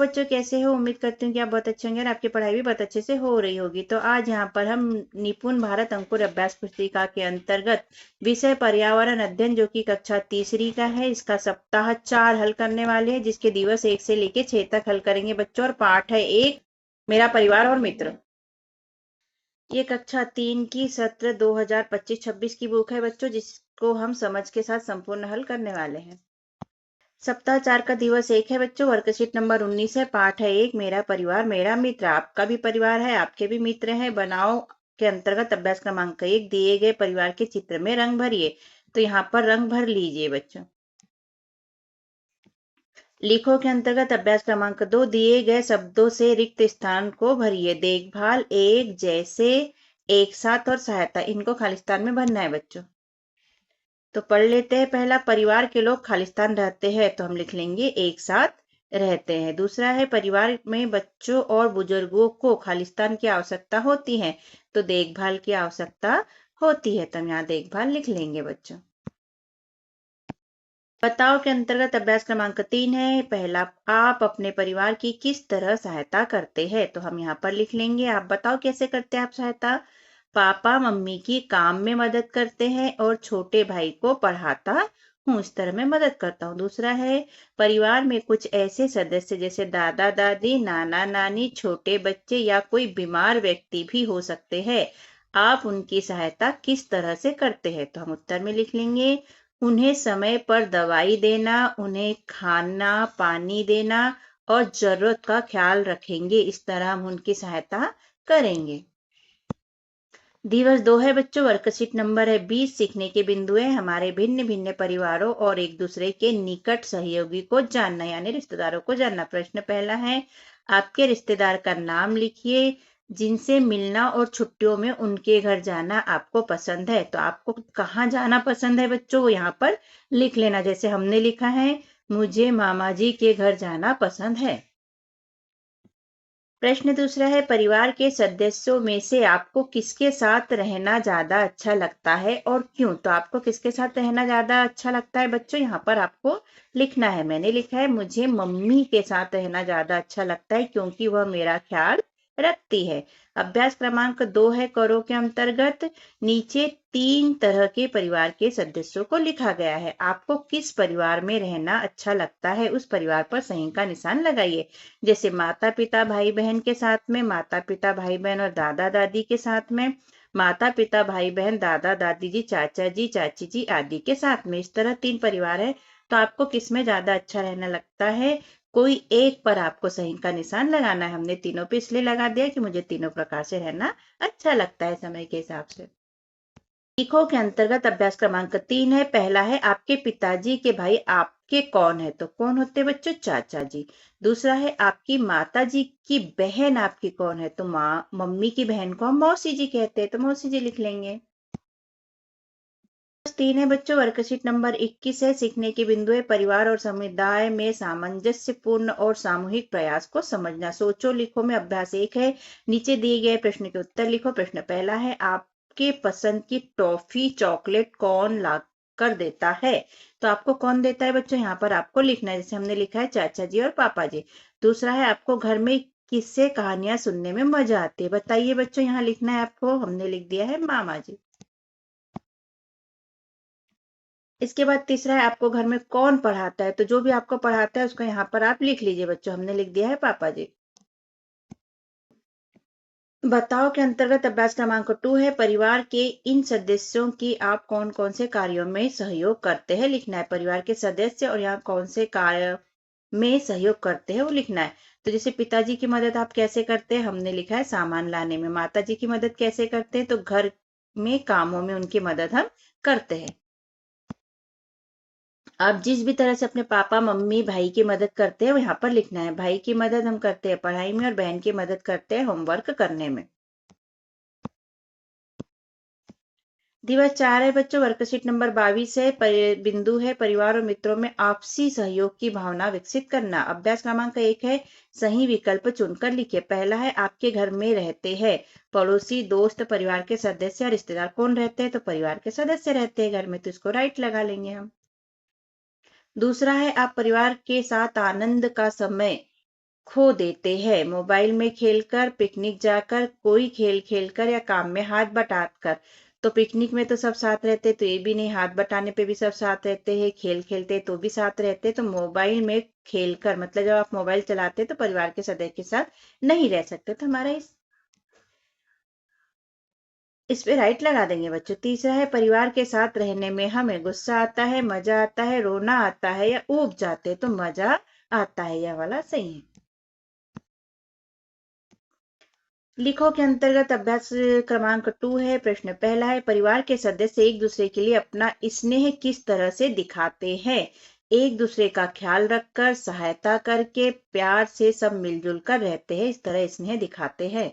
बच्चों, कैसे हो? उम्मीद करती हूँ कि आप बहुत अच्छे होंगे और आपकी पढ़ाई भी बहुत अच्छे से हो रही होगी। तो आज यहाँ पर हम निपुण भारत अंकुर अभ्यास पुस्तिका के अंतर्गत विषय पर्यावरण अध्ययन, जो कि कक्षा तीसरी का है, इसका सप्ताह 4 हल करने वाले हैं, जिसके दिवस 1 से लेके 6 तक हल करेंगे बच्चों। और पाठ है 1, मेरा परिवार और मित्र। ये कक्षा 3 की सत्र 2025-26 की बुक है बच्चों, जिसको हम समझ के साथ संपूर्ण हल करने वाले हैं। सप्ताह 4 का दिवस 1 है बच्चों, वर्कशीट नंबर 19 है, पाठ है 1, मेरा परिवार मेरा मित्र। आपका भी परिवार है, आपके भी मित्र हैं। बनाओ के अंतर्गत अभ्यास क्रमांक 1, दिए गए परिवार के चित्र में रंग भरिए। तो यहाँ पर रंग भर लीजिए बच्चों। लिखो के अंतर्गत अभ्यास क्रमांक 2, दिए गए शब्दों से रिक्त स्थान को भरिए। देखभाल, एक, जैसे, एक साथ और सहायता, इनको खालिस्तान में भरना है बच्चों। तो पढ़ लेते हैं। पहला, परिवार के लोग खालिस्तान रहते हैं, तो हम लिख लेंगे एक साथ रहते हैं। दूसरा है, परिवार में बच्चों और बुजुर्गों को खालिस्तान की आवश्यकता होती है, तो देखभाल की आवश्यकता होती है, तो हम यहाँ देखभाल लिख लेंगे बच्चों। बताओ के अंतर्गत अभ्यास क्रमांक 3 है। पहला, आप अपने परिवार की किस तरह सहायता करते हैं, तो हम यहाँ पर लिख लेंगे आप बताओ कैसे करते हैं आप सहायता। पापा मम्मी की काम में मदद करते हैं और छोटे भाई को पढ़ाता हूँ, इस तरह मैं मदद करता हूँ। दूसरा है, परिवार में कुछ ऐसे सदस्य जैसे दादा दादी, नाना नानी, छोटे बच्चे या कोई बीमार व्यक्ति भी हो सकते हैं, आप उनकी सहायता किस तरह से करते हैं, तो हम उत्तर में लिख लेंगे उन्हें समय पर दवाई देना, उन्हें खाना पानी देना और जरूरत का ख्याल रखेंगे, इस तरह हम उनकी सहायता करेंगे। दिवस 2 है बच्चों, वर्कशीट नंबर है 20, सीखने के बिंदु है हमारे भिन्न भिन्न परिवारों और एक दूसरे के निकट सहयोगी को जानना, यानी रिश्तेदारों को जानना। प्रश्न पहला है, आपके रिश्तेदार का नाम लिखिए जिनसे मिलना और छुट्टियों में उनके घर जाना आपको पसंद है। तो आपको कहाँ जाना पसंद है बच्चों, वो यहाँ पर लिख लेना। जैसे हमने लिखा है, मुझे मामा जी के घर जाना पसंद है। प्रश्न दूसरा है, परिवार के सदस्यों में से आपको किसके साथ रहना ज्यादा अच्छा लगता है और क्यों। तो आपको किसके साथ रहना ज्यादा अच्छा लगता है बच्चों, यहाँ पर आपको लिखना है। मैंने लिखा है, मुझे मम्मी के साथ रहना ज्यादा अच्छा लगता है क्योंकि वह मेरा ख्याल रखती है। अभ्यास क्रमांक 2 है, करो के अंतर्गत नीचे 3 तरह के परिवार के सदस्यों को लिखा गया है। आपको किस परिवार में रहना अच्छा लगता है, उस परिवार पर सही का निशान लगाइए। जैसे माता पिता भाई बहन के साथ में, माता पिता भाई बहन और दादा दादी के साथ में, माता पिता भाई बहन दादा दादी जी चाचा जी चाची जी आदि के साथ में। इस तरह 3 परिवार है, तो आपको किस में ज्यादा अच्छा रहना लगता है, कोई एक पर आपको सही का निशान लगाना है। हमने तीनों पे इसलिए लगा दिया कि मुझे तीनों प्रकार से रहना अच्छा लगता है समय के हिसाब से। लिखो के अंतर्गत अभ्यास क्रमांक 3 है। पहला है, आपके पिताजी के भाई आपके कौन है, तो कौन होते बच्चों, चाचा जी। दूसरा है, आपकी माता जी की बहन आपकी कौन है, तो माँ मम्मी की बहन को हम मौसी जी कहते हैं, तो मौसी जी लिख लेंगे। 3 है बच्चों, वर्कशीट नंबर 21 है, सीखने के बिंदु है परिवार और समुदाय में सामंजस्यपूर्ण और सामूहिक प्रयास को समझना। सोचो लिखो में अभ्यास 1 है, नीचे दिए गए प्रश्न के उत्तर लिखो। प्रश्न पहला है, आपके पसंद की टॉफी चॉकलेट कौन ला कर देता है, तो आपको कौन देता है बच्चों, यहाँ पर आपको लिखना है। जैसे हमने लिखा है चाचा जी और पापा जी। दूसरा है, आपको घर में किससे कहानियां सुनने में मजा आती है, बताइए बच्चों, यहाँ लिखना है आपको। हमने लिख दिया है मामा जी। इसके बाद तीसरा है, आपको घर में कौन पढ़ाता है, तो जो भी आपको पढ़ाता है उसको यहाँ पर आप लिख लीजिए बच्चों। हमने लिख दिया है पापा जी। बताओ के अंतर्गत अभ्यास क्रमांक 2 है, परिवार के इन सदस्यों की आप कौन कौन से कार्यों में सहयोग करते हैं, लिखना है। परिवार के सदस्य और यहाँ कौन से कार्य में सहयोग करते हैं वो लिखना है। तो जैसे पिताजी की मदद आप कैसे करते हैं, हमने लिखा है सामान लाने में। माता जी की मदद कैसे करते हैं, तो घर में कामों में उनकी मदद हम करते हैं। आप जिस भी तरह से अपने पापा मम्मी भाई की मदद करते हैं वो यहाँ पर लिखना है। भाई की मदद हम करते हैं पढ़ाई में और बहन की मदद करते हैं होमवर्क करने में। दिवस 4 है बच्चों, वर्कशीट नंबर 22 है, बिंदु है परिवार और मित्रों में आपसी सहयोग की भावना विकसित करना। अभ्यास क्रमांक 1 है, सही विकल्प चुनकर लिखिए। पहला है, आपके घर में रहते हैं पड़ोसी दोस्त परिवार के सदस्य या रिश्तेदार, कौन रहते हैं, तो परिवार के सदस्य रहते हैं घर में, तो इसको राइट लगा लेंगे हम। दूसरा है, आप परिवार के साथ आनंद का समय खो देते हैं। मोबाइल में खेलकर, पिकनिक जाकर, कोई खेल खेलकर या काम में हाथ बटाकर। तो पिकनिक में तो सब साथ रहते, तो ये भी नहीं, हाथ बटाने पे भी सब साथ रहते हैं, खेल खेलते तो भी साथ रहते। तो मोबाइल में खेलकर मतलब जब आप मोबाइल चलाते तो परिवार के सदस्य के साथ नहीं रह सकते। तो हमारा इस पे राइट लगा देंगे बच्चों। तीसरा है परिवार के साथ रहने में हमें गुस्सा आता है, मजा आता है, रोना आता है या ऊब जाते हैं। तो मजा आता है, यह वाला सही है। लिखो के अंतर्गत अभ्यास क्रमांक 2 है। प्रश्न पहला है, परिवार के सदस्य एक दूसरे के लिए अपना स्नेह किस तरह से दिखाते हैं? एक दूसरे का ख्याल रखकर, सहायता करके, प्यार से सब मिलजुल कर रहते हैं, इस तरह स्नेह दिखाते हैं।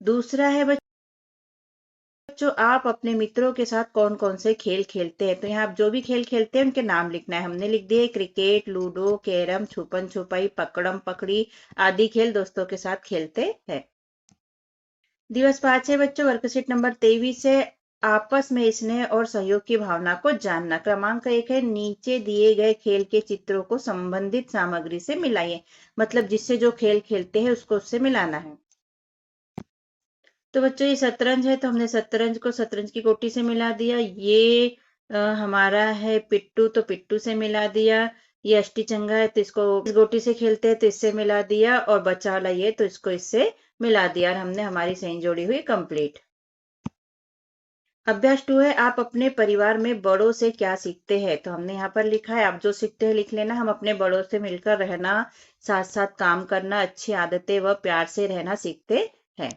दूसरा है बच्चों, आप अपने मित्रों के साथ कौन कौन से खेल खेलते हैं? तो यहाँ आप जो भी खेल खेलते हैं उनके नाम लिखना है। हमने लिख दिए क्रिकेट, लूडो, कैरम, छुपन छुपाई, पकड़म पकड़ी आदि खेल दोस्तों के साथ खेलते हैं। दिवस 5 है बच्चों, वर्कशीट नंबर 23 है। आपस में स्नेह और सहयोग की भावना को जानना। क्रमांक 1 है, नीचे दिए गए खेल के चित्रों को संबंधित सामग्री से मिलाइए। मतलब जिससे जो खेल खेलते हैं उसको उससे मिलाना है। तो बच्चों ये शतरंज है, तो हमने शतरंज को शतरंज की गोटी से मिला दिया। ये हमारा है पिट्टू, तो पिट्टू से मिला दिया। ये अष्टीचंगा है, तो इसको इस गोटी से खेलते हैं तो इससे मिला दिया। और बचा वाला ये, तो इसको इससे मिला दिया और हमने हमारी सही जोड़ी हुई कंप्लीट। अभ्यास 2 है, आप अपने परिवार में बड़ों से क्या सीखते हैं? तो हमने यहाँ पर लिखा है, आप जो सीखते हैं लिख लेना। हम अपने बड़ों से मिलकर रहना, साथ साथ काम करना, अच्छी आदतें व प्यार से रहना सीखते हैं।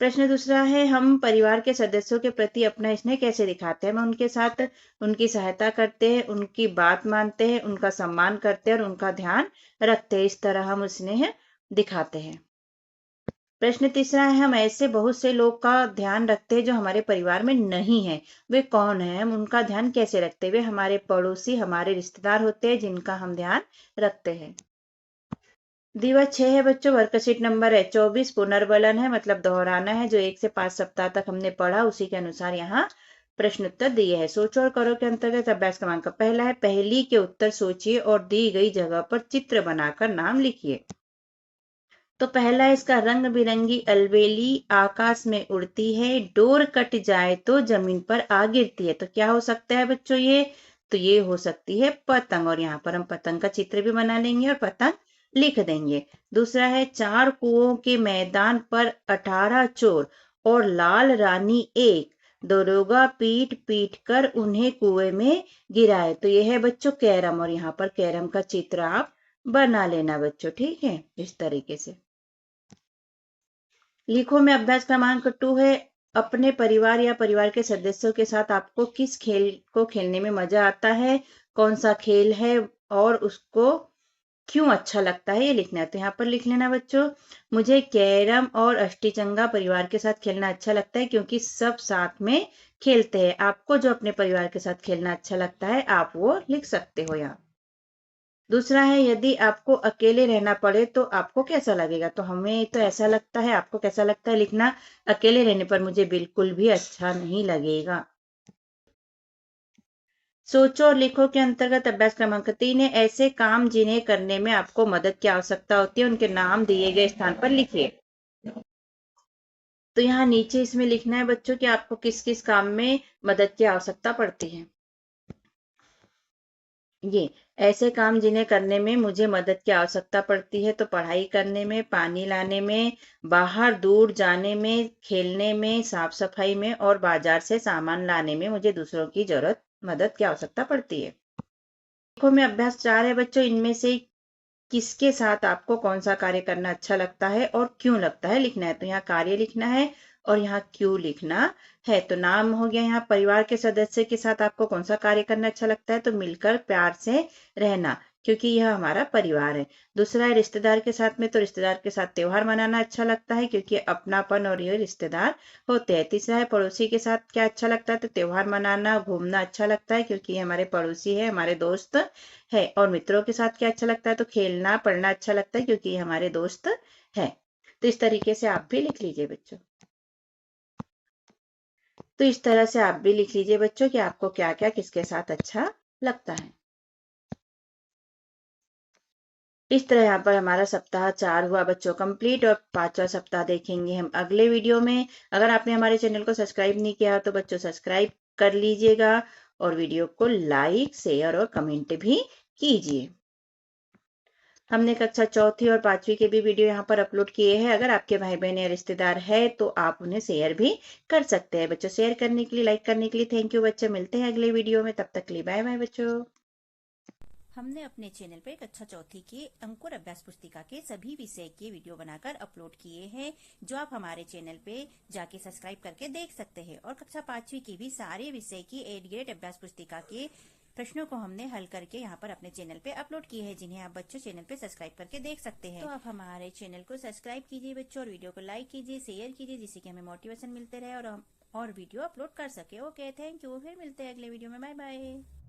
प्रश्न दूसरा है, हम परिवार के सदस्यों के प्रति अपना स्नेह कैसे दिखाते हैं? हम उनके साथ उनकी सहायता करते हैं, उनकी बात मानते हैं, उनका सम्मान करते हैं और उनका ध्यान रखते हैं। इस तरह हम स्नेह दिखाते हैं। प्रश्न तीसरा है, हम ऐसे बहुत से लोग का ध्यान रखते हैं जो हमारे परिवार में नहीं है। वे कौन है? हम उनका ध्यान कैसे रखते हैं? वे हमारे पड़ोसी, हमारे रिश्तेदार होते हैं जिनका हम ध्यान रखते हैं। दिवस 6 है बच्चों, वर्कशीट नंबर है 24। पुनर्बलन है, मतलब दोहराना है। जो 1 से 5 सप्ताह तक हमने पढ़ा उसी के अनुसार यहाँ प्रश्न उत्तर दिए हैं। सोचो और करो के अंतर्गत अभ्यास क्रमांक पहला है, पहली के उत्तर सोचिए और दी गई जगह पर चित्र बनाकर नाम लिखिए। तो पहला इसका, रंग बिरंगी अलबेली आकाश में उड़ती है, डोर कट जाए तो जमीन पर आ गिरती है। तो क्या हो सकता है बच्चों ये? तो ये हो सकती है पतंग, और यहाँ पर हम पतंग का चित्र भी बना लेंगे और पतंग लिख देंगे। दूसरा है, 4 कुओं के मैदान पर 18 चोर और लाल रानी एक, दरोगा पीट पीट कर उन्हें कुएं में गिराए। तो ये है बच्चों कैरम, और यहाँ पर कैरम का चित्र आप बना लेना बच्चों, ठीक है, इस तरीके से। लिखो में अभ्यास क्रमांक 2 है, अपने परिवार या परिवार के सदस्यों के साथ आपको किस खेल को खेलने में मजा आता है? कौन सा खेल है और उसको क्यों अच्छा लगता है, ये लिखना है। तो यहाँ पर लिख लेना बच्चों, मुझे कैरम और अष्टीचंगा परिवार के साथ खेलना अच्छा लगता है क्योंकि सब साथ में खेलते हैं। आपको जो अपने परिवार के साथ खेलना अच्छा लगता है आप वो लिख सकते हो यहाँ। दूसरा है, यदि आपको अकेले रहना पड़े तो आपको कैसा लगेगा? तो हमें तो ऐसा लगता है, आपको कैसा लगता है लिखना। अकेले रहने पर मुझे बिल्कुल भी अच्छा नहीं लगेगा। सोचो और लिखो के अंतर्गत अभ्यास क्रमांक 3 है, ऐसे काम जिन्हें करने में आपको मदद की आवश्यकता होती है उनके नाम दिए गए स्थान पर लिखिए। तो यहाँ नीचे इसमें लिखना है बच्चों कि आपको किस किस काम में मदद की आवश्यकता पड़ती है। ये ऐसे काम जिन्हें करने में मुझे मदद की आवश्यकता पड़ती है, तो पढ़ाई करने में, पानी लाने में, बाहर दूर जाने में, खेलने में, साफ सफाई में और बाजार से सामान लाने में मुझे दूसरों की मदद की आवश्यकता पड़ती है। देखो में अभ्यास 4 है बच्चों, इनमें से किसके साथ आपको कौन सा कार्य करना अच्छा लगता है और क्यों लगता है लिखना है। तो यहाँ कार्य लिखना है और यहाँ क्यों लिखना है। तो नाम हो गया, यहाँ परिवार के सदस्य के साथ आपको कौन सा कार्य करना अच्छा लगता है? तो मिलकर प्यार से रहना, क्योंकि यह हमारा परिवार है। दूसरा है रिश्तेदार के साथ में, तो रिश्तेदार के साथ त्योहार मनाना अच्छा लगता है क्योंकि अपनापन और ये रिश्तेदार होते हैं। तीसरा है पड़ोसी के साथ क्या अच्छा लगता है? तो त्योहार मनाना, घूमना अच्छा लगता है क्योंकि ये हमारे पड़ोसी है, हमारे दोस्त है। और मित्रों के साथ क्या अच्छा लगता है? तो खेलना पढ़ना अच्छा लगता है क्योंकि ये हमारे दोस्त है। तो इस तरीके से आप भी लिख लीजिए बच्चों। तो इस तरह से आप भी लिख लीजिए बच्चों कि आपको क्या क्या किसके साथ अच्छा लगता है। इस तरह यहाँ पर हमारा सप्ताह 4 हुआ बच्चों कंप्लीट, और 5वां सप्ताह देखेंगे हम अगले वीडियो में। अगर आपने हमारे चैनल को सब्सक्राइब नहीं किया तो बच्चों सब्सक्राइब कर लीजिएगा, और वीडियो को लाइक, शेयर और कमेंट भी कीजिए। हमने कक्षा चौथी और 5वीं के भी वीडियो यहाँ पर अपलोड किए हैं। अगर आपके भाई बहन या रिश्तेदार है तो आप उन्हें शेयर भी कर सकते हैं बच्चों। शेयर करने के लिए, लाइक करने के लिए थैंक यू बच्चों। मिलते हैं अगले वीडियो में, तब तक के लिए बाय बाय बच्चों। हमने अपने चैनल पे कक्षा चौथी के अंकुर अभ्यास पुस्तिका के सभी विषय के वीडियो बनाकर अपलोड किए हैं, जो आप हमारे चैनल पे जाके सब्सक्राइब करके देख सकते हैं। और कक्षा 5वीं की भी सारे विषय की 8 ग्रेड अभ्यास पुस्तिका के प्रश्नों को हमने हल करके यहाँ पर अपने चैनल पे अपलोड किए हैं, जिन्हें आप बच्चों चैनल पे सब्सक्राइब करके देख सकते हैं। तो आप हमारे चैनल को सब्सक्राइब कीजिए बच्चों, और वीडियो को लाइक कीजिए, शेयर कीजिए, जिससे कि हमें मोटिवेशन मिलते रहे और हम और वीडियो अपलोड कर सके। Okay, thank you. फिर मिलते हैं अगले वीडियो में। Bye bye.